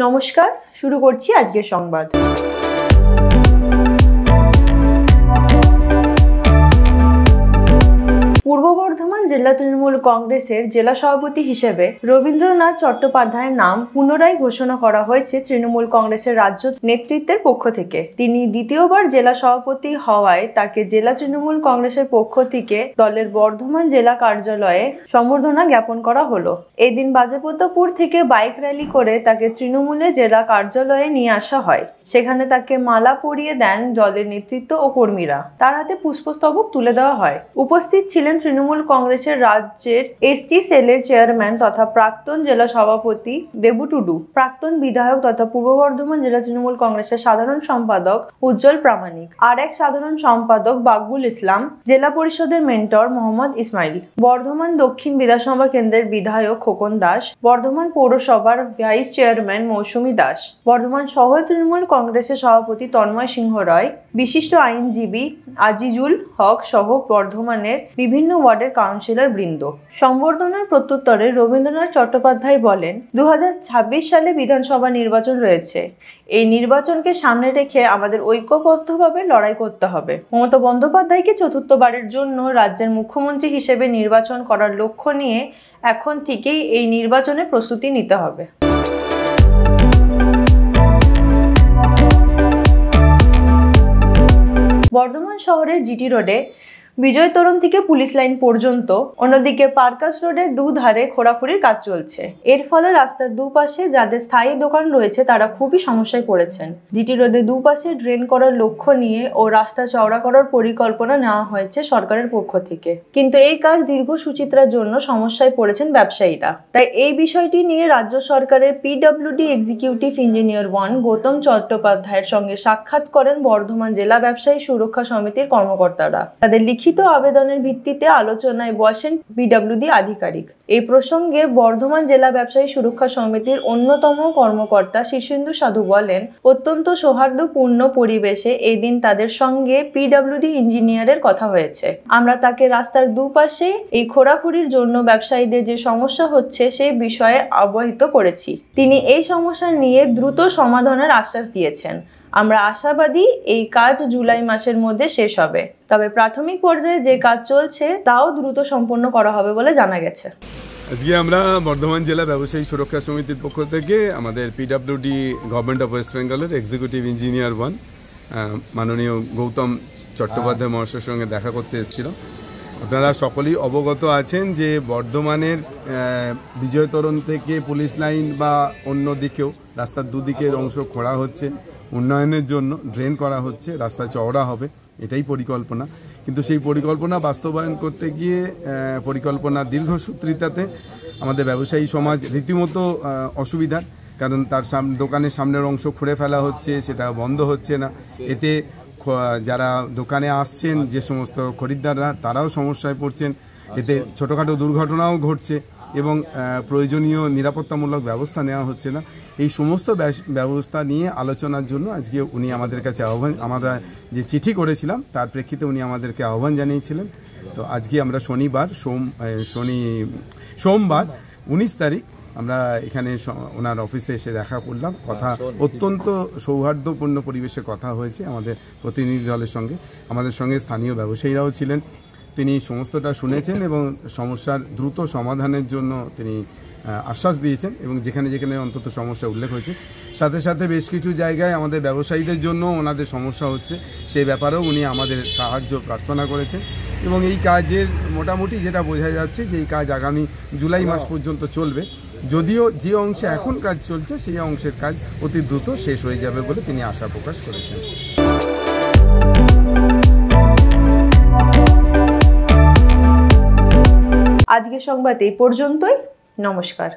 নমস্কার, শুরু করছি আজকের সংবাদ। পূর্ব বর্ধমান জেলা তৃণমূল কংগ্রেসের জেলা সভাপতি হিসেবে রবীন্দ্রনাথ চট্টোপাধ্যায়ের নাম পুনরায় ঘোষণা করা হয়েছে তৃণমূল কংগ্রেসের রাজ্য নেতৃত্বের পক্ষ থেকে। তিনি দ্বিতীয়বার জেলা সভাপতি হওয়ায় তাকে জেলা তৃণমূল কংগ্রেসের পক্ষ থেকে দলের বর্ধমান জেলা কার্যালয়ে সম্বর্ধনা জ্ঞাপন করা হলো। এদিন বাজেপ্রতাপপুর থেকে বাইক র্যালি করে তাকে তৃণমূলের জেলা কার্যালয়ে নিয়ে আসা হয়। সেখানে তাকে মালা পরিয়ে দেন দলের নেতৃত্ব ও কর্মীরা। তার হাতে পুষ্পস্তবক তুলে দেওয়া হয়। উপস্থিত ছিলেন তৃণমূল কংগ্রেসের রাজ্যের এসটি সেলের চেয়ারম্যান তথা প্রাক্তন জেলা সভাপতি দেবু টুডু, প্রাক্তন বিধায়ক তথা পূর্ব বর্ধমান জেলা তৃণমূল কংগ্রেসের সাধারণ সম্পাদক উজ্জ্বল প্রামাণিক, আর এক সাধারণ সম্পাদক বাকবুল ইসলাম, জেলা পরিষদের মেন্টর মোহাম্মদ ইসমাইল, বর্ধমান দক্ষিণ বিধানসভা কেন্দ্রের বিধায়ক খোকন দাস, বর্ধমান পৌরসভার ভাইস চেয়ারম্যান মৌসুমী দাস, বর্ধমান শহর তৃণমূল কংগ্রেসের সভাপতি তন্ময় সিংহ রায়, বিশিষ্ট আইনজীবী আজিজুল হক সহ বর্ধমানের বিভিন্ন ওয়ার্ডের কাউন্সিলর বৃন্দ। সম্বর্ধনার প্রত্যুত্তরে রবীন্দ্রনাথ চট্টোপাধ্যায় বলেন, 2026 সালে বিধানসভা নির্বাচন রয়েছে। এই নির্বাচনকে সামনে রেখে আমাদের ঐক্যবদ্ধভাবে লড়াই করতে হবে। মমতা বন্দ্যোপাধ্যায়কে চতুর্থবারের জন্য রাজ্যের মুখ্যমন্ত্রী হিসেবে নির্বাচন করার লক্ষ্য নিয়ে এখন থেকেই এই নির্বাচনের প্রস্তুতি নিতে হবে। বর্ধমান শহরের জিটি রোডে বিজয় তোরণ থেকে পুলিশ লাইন পর্যন্ত, অন্যদিকে পার্কাস রোডের দুধারে খোঁড়াখুড়ির কাজ চলছে। এর ফলে রাস্তার দুপাশে যাদের স্থায়ী দোকান রয়েছে তারা খুবই সমস্যায় পড়েছেন। জিটি রোডে দুপাশে ড্রেন করার লক্ষ্য নিয়ে ও রাস্তা চওড়া করার পরিকল্পনা নেওয়া হয়েছে সরকারের পক্ষ থেকে, কিন্তু এই কাজ দীর্ঘসূচিতার জন্য সমস্যায় পড়েছেন ব্যবসায়ীরা। তাই এই বিষয়টি নিয়ে রাজ্য সরকারের পিডব্লিউডি এক্সিকিউটিভ ইঞ্জিনিয়ার 1 গৌতম চট্টোপাধ্যায়ের সঙ্গে সাক্ষাৎ করেন বর্ধমান জেলা ব্যবসায়ী সুরক্ষা সমিতির কর্মকর্তারা। তাদের লিখিত আবেদনের ভিত্তিতে আলোচনায় বসেন পিডব্লিউডি আধিকারিক। এই প্রসঙ্গে বর্ধমান জেলা ব্যবসায়ী সুরক্ষা সমিতির অন্যতম কর্মকর্তা শীর্ষেন্দু সাধু বলেন, অত্যন্ত সৌহার্দ্যপূর্ণ পরিবেশে এই দিন তাদের সঙ্গে পিডব্লিউডি ইঞ্জিনিয়ারের কথা হয়েছে। আমরা তাকে রাস্তার দুপাশে এই খোঁড়াখুড়ির জন্য ব্যবসায়ীদের যে সমস্যা হচ্ছে সেই বিষয়ে অবহিত করেছি। তিনি এই সমস্যা নিয়ে দ্রুত সমাধানের আশ্বাস দিয়েছেন। আমরা আশাবাদী এই কাজ জুলাই মাসের মধ্যে শেষ হবে, তবে প্রাথমিক পর্যায়ে যে কাজ চলছে তাও দ্রুত সম্পন্ন করা হবে বলে জানা গেছে। আজকে আমরা বর্ধমান জেলা ব্যবসায়ী সুরক্ষা সমিতির পক্ষ থেকে আমাদের পিডব্লিউডি গভর্নমেন্ট অফ ওয়েস্ট বেঙ্গলের এক্সিকিউটিভ ইঞ্জিনিয়ার 1 মাননীয় গৌতম চট্টোপাধ্যায় মহাশয়ের সঙ্গে দেখা করতে এসেছিলাম। আপনারা সকলেই অবগত আছেন যে বর্ধমানের বিজয় তোরণ থেকে পুলিশ লাইন বা অন্য দিকেও রাস্তার দুদিকের অংশ খোঁড়া হচ্ছে, উন্নয়নের জন্য ড্রেন করা হচ্ছে, রাস্তা চওড়া হবে, এটাই পরিকল্পনা। কিন্তু সেই পরিকল্পনা বাস্তবায়ন করতে গিয়ে পরিকল্পনা দীর্ঘসূত্রিতাতে আমাদের ব্যবসায়ী সমাজ রীতিমতো অসুবিধার, কারণ তার দোকানের সামনের অংশ খুঁড়ে ফেলা হচ্ছে, সেটা বন্ধ হচ্ছে না। এতে যারা দোকানে আসছেন যে সমস্ত খরিদ্দাররা তারাও সমস্যায় পড়ছেন। এতে ছোটোখাটো দুর্ঘটনাও ঘটছে এবং প্রয়োজনীয় নিরাপত্তামূলক ব্যবস্থা নেওয়া হচ্ছে না। এই সমস্ত ব্যবস্থা নিয়ে আলোচনার জন্য আজকে উনি আমাদের কাছে আমরা যে চিঠি করেছিলাম তার প্রেক্ষিতে উনি আমাদেরকে আহ্বান জানিয়েছিলেন। তো আজকে আমরা সোমবার 19 তারিখ আমরা এখানে ওনার অফিসে এসে দেখা করলাম। কথা অত্যন্ত সৌহার্দ্যপূর্ণ পরিবেশে কথা হয়েছে আমাদের প্রতিনিধি দলের সঙ্গে। আমাদের সঙ্গে স্থানীয় ব্যবসায়ীরাও ছিলেন। তিনি সমস্তটা শুনেছেন এবং সমস্যার দ্রুত সমাধানের জন্য তিনি আশ্বাস দিয়েছেন এবং যেখানে যেখানে অন্তত সমস্যা উল্লেখ হয়েছে, সাথে সাথে বেশ কিছু জায়গায় আমাদের ব্যবসায়ীদের জন্য ওনাদের সমস্যা হচ্ছে সেই ব্যাপারেও উনি আমাদের সাহায্য প্রার্থনা করেছেন। এবং এই কাজের মোটামুটি যেটা বোঝা যাচ্ছে যে এই কাজ আগামী জুলাই মাস পর্যন্ত চলবে, যদিও যে অংশে এখন কাজ চলছে সেই অংশের কাজ অতি দ্রুত শেষ হয়ে যাবে বলে তিনি আশা প্রকাশ করেছেন। আজকের সংবাদ এই পর্যন্তই। নমস্কার।